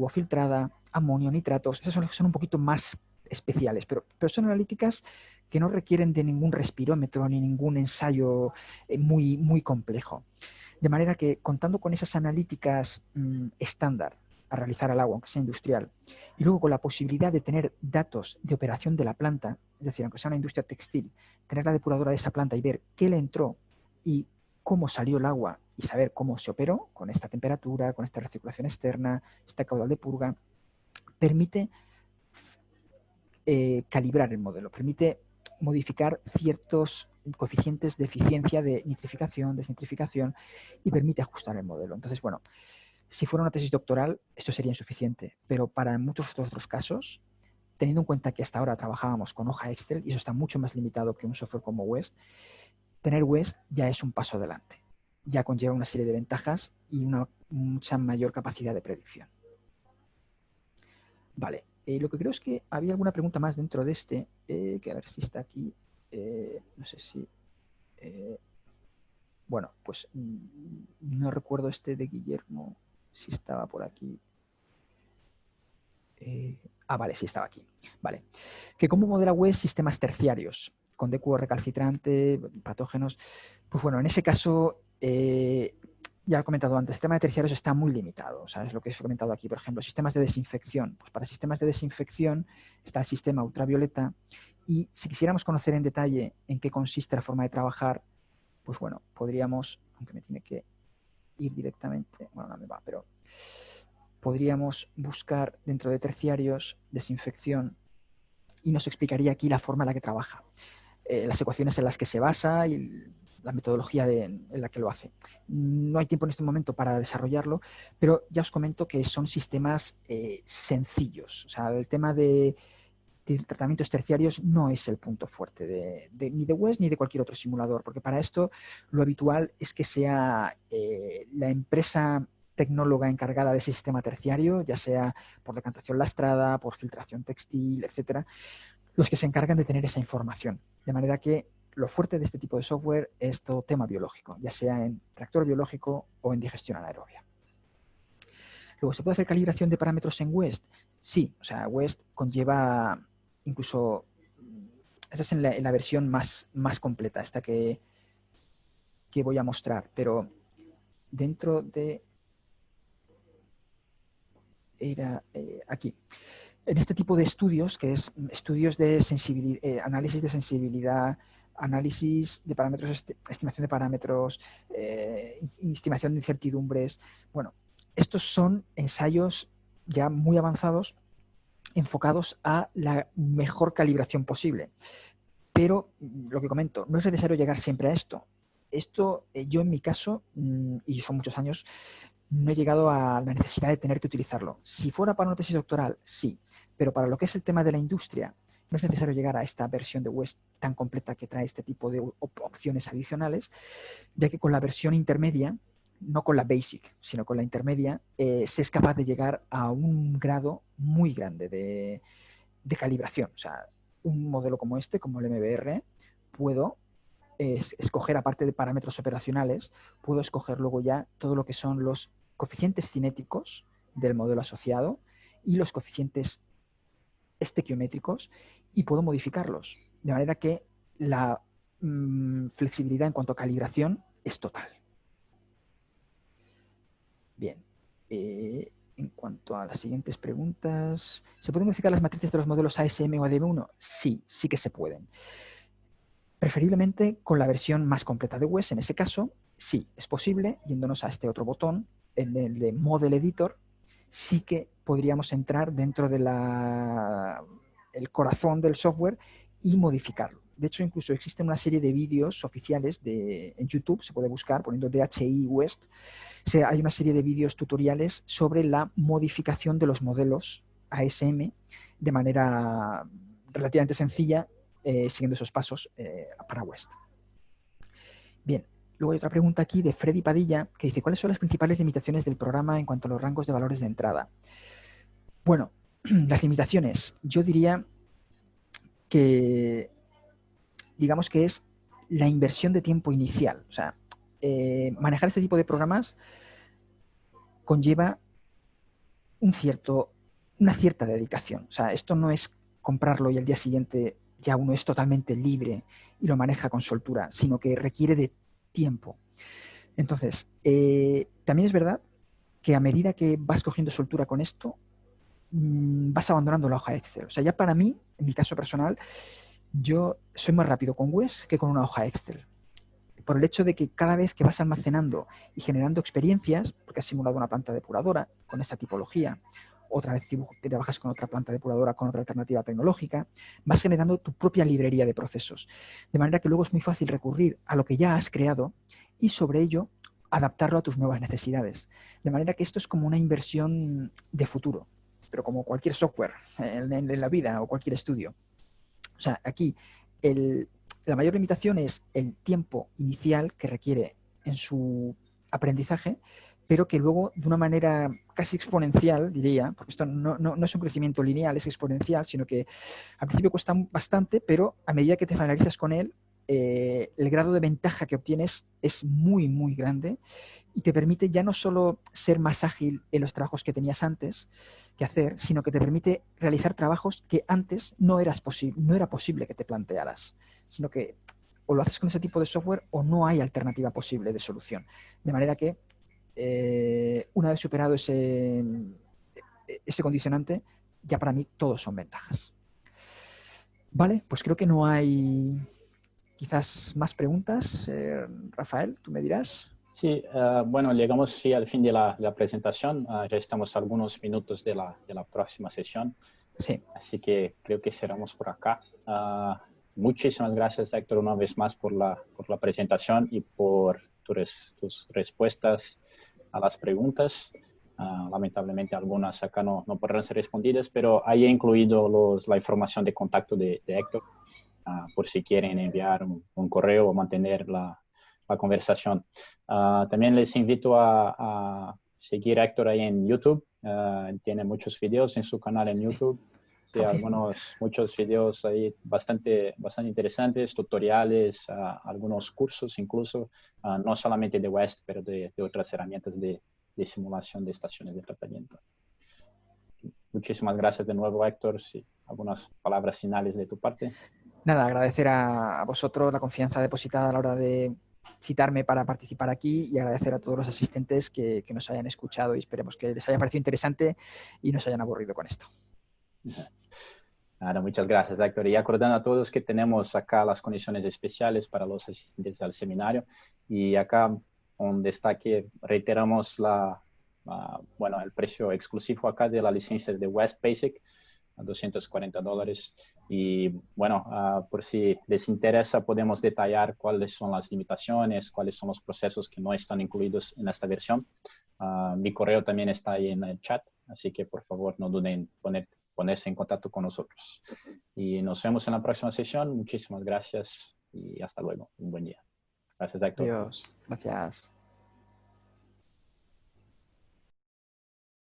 filtrada, amonio, nitratos, esas son un poquito más especiales, pero son analíticas que no requieren de ningún respirómetro ni ningún ensayo muy, muy complejo. De manera que contando con esas analíticas estándar a realizar al agua, aunque sea industrial, y luego con la posibilidad de tener datos de operación de la planta, es decir, aunque sea una industria textil, tener la depuradora de esa planta y ver qué le entró y cómo salió el agua y saber cómo se operó con esta temperatura, con esta recirculación externa, este caudal de purga, permite calibrar el modelo, permite modificar ciertos coeficientes de eficiencia de nitrificación, desnitrificación y permite ajustar el modelo. Entonces, bueno, si fuera una tesis doctoral, esto sería insuficiente, pero para muchos otros casos, teniendo en cuenta que hasta ahora trabajábamos con hoja Excel y eso está mucho más limitado que un software como West, tener West ya es un paso adelante. Ya conlleva una serie de ventajas y una mucha mayor capacidad de predicción. Vale, lo que creo es que había alguna pregunta más dentro de este, que a ver si está aquí. No sé si... bueno, pues no recuerdo este de Guillermo. si estaba por aquí. Vale, sí estaba aquí. Vale. Que cómo modela West sistemas terciarios con DQ recalcitrante, patógenos. Pues bueno, en ese caso, ya he comentado antes, el sistema de terciarios está muy limitado. ¿Sabes lo que he comentado aquí? Por ejemplo, sistemas de desinfección. Pues para sistemas de desinfección está el sistema ultravioleta y si quisiéramos conocer en detalle en qué consiste la forma de trabajar, pues bueno, podríamos, aunque me tiene que ir directamente, bueno, no me va, pero podríamos buscar dentro de terciarios desinfección y nos explicaría aquí la forma en la que trabaja, las ecuaciones en las que se basa y la metodología en la que lo hace. No hay tiempo en este momento para desarrollarlo, pero ya os comento que son sistemas sencillos. O sea, el tema de tratamientos terciarios no es el punto fuerte ni de West ni de cualquier otro simulador, porque para esto lo habitual es que sea la empresa tecnóloga encargada de ese sistema terciario, ya sea por decantación lastrada, por filtración textil, etcétera, los que se encargan de tener esa información. De manera que lo fuerte de este tipo de software es todo tema biológico, ya sea en reactor biológico o en digestión anaerobia. Luego, ¿se puede hacer calibración de parámetros en West? Sí, o sea, West conlleva incluso, esta es en la versión más completa, esta que voy a mostrar, pero dentro de... Era aquí. En este tipo de estudios, que es estudios de sensibilidad, análisis de sensibilidad, análisis de parámetros, estimación de parámetros, estimación de incertidumbres. Bueno, estos son ensayos ya muy avanzados enfocados a la mejor calibración posible. Pero, lo que comento, no es necesario llegar siempre a esto. Esto, yo en mi caso, y son muchos años, no he llegado a la necesidad de tener que utilizarlo. Si fuera para una tesis doctoral, sí. Pero para lo que es el tema de la industria, no es necesario llegar a esta versión de West tan completa que trae este tipo de opciones adicionales, ya que con la versión intermedia, no con la basic, sino con la intermedia, se es capaz de llegar a un grado muy grande de calibración. O sea, un modelo como este, como el MBR, puedo escoger, aparte de parámetros operacionales, puedo escoger luego ya todo lo que son los coeficientes cinéticos del modelo asociado y los coeficientes estequiométricos y puedo modificarlos. De manera que la flexibilidad en cuanto a calibración es total. Bien. En cuanto a las siguientes preguntas, ¿se pueden modificar las matrices de los modelos ASM o ADM1? Sí, sí que se pueden. Preferiblemente con la versión más completa de West. En ese caso, sí, es posible, yéndonos a este otro botón, en el de Model Editor, sí que podríamos entrar dentro de el corazón del software y modificarlo. De hecho, incluso existe una serie de vídeos oficiales en YouTube, se puede buscar poniendo DHI West. Hay una serie de vídeos tutoriales sobre la modificación de los modelos ASM de manera relativamente sencilla, siguiendo esos pasos para West. Bien, luego hay otra pregunta aquí de Freddy Padilla que dice: ¿cuáles son las principales limitaciones del programa en cuanto a los rangos de valores de entrada? Bueno, las limitaciones, yo diría que, digamos que es la inversión de tiempo inicial. O sea, manejar este tipo de programas conlleva una cierta dedicación. O sea, esto no es comprarlo y al día siguiente ya uno es totalmente libre y lo maneja con soltura, sino que requiere de tiempo. Entonces, también es verdad que a medida que vas cogiendo soltura con esto, vas abandonando la hoja Excel. O sea, ya para mí, en mi caso personal, yo soy más rápido con West que con una hoja Excel. Por el hecho de que cada vez que vas almacenando y generando experiencias, porque has simulado una planta depuradora con esta tipología, otra vez te trabajas con otra planta depuradora, con otra alternativa tecnológica, vas generando tu propia librería de procesos. De manera que luego es muy fácil recurrir a lo que ya has creado y sobre ello adaptarlo a tus nuevas necesidades. De manera que esto es como una inversión de futuro, pero como cualquier software en la vida o cualquier estudio. O sea, aquí la mayor limitación es el tiempo inicial que requiere en su aprendizaje, pero que luego de una manera casi exponencial, diría, porque esto no es un crecimiento lineal, es exponencial, sino que al principio cuesta bastante, pero a medida que te familiarizas con él, el grado de ventaja que obtienes es muy, muy grande y te permite ya no solo ser más ágil en los trabajos que tenías antes que hacer, sino que te permite realizar trabajos que antes no era posible que te plantearas, sino que o lo haces con ese tipo de software o no hay alternativa posible de solución. De manera que una vez superado ese condicionante, ya para mí todos son ventajas. Vale, pues creo que no hay quizás más preguntas. Rafael, tú me dirás. Sí, bueno, llegamos sí, al fin de la presentación. Ya estamos a algunos minutos de la próxima sesión. Sí. Así que creo que cerramos por acá. Muchísimas gracias, Héctor, una vez más por la presentación y por tus respuestas a las preguntas. Lamentablemente algunas acá no podrán ser respondidas, pero ahí he incluido la información de contacto de Héctor, por si quieren enviar un correo o mantener la conversación. También les invito a seguir a Héctor ahí en YouTube. Tiene muchos videos en su canal en YouTube. Sí, muchos videos ahí bastante interesantes, tutoriales, algunos cursos incluso, no solamente de WEST, pero de otras herramientas de simulación de estaciones de tratamiento. Muchísimas gracias de nuevo, Héctor. Sí, algunas palabras finales de tu parte. Nada, agradecer a vosotros la confianza depositada a la hora de citarme para participar aquí y agradecer a todos los asistentes que nos hayan escuchado y esperemos que les haya parecido interesante y no se hayan aburrido con esto. Nada, muchas gracias, Héctor. Y acordando a todos que tenemos acá las condiciones especiales para los asistentes al seminario y acá donde está que reiteramos el precio exclusivo acá de la licencia de West Basic, a $240. Y bueno, por si les interesa, podemos detallar cuáles son las limitaciones, cuáles son los procesos que no están incluidos en esta versión. Mi correo también está ahí en el chat, así que por favor no duden en ponerse en contacto con nosotros. Y nos vemos en la próxima sesión. Muchísimas gracias y hasta luego. Un buen día. Gracias, Héctor. Adiós. Gracias.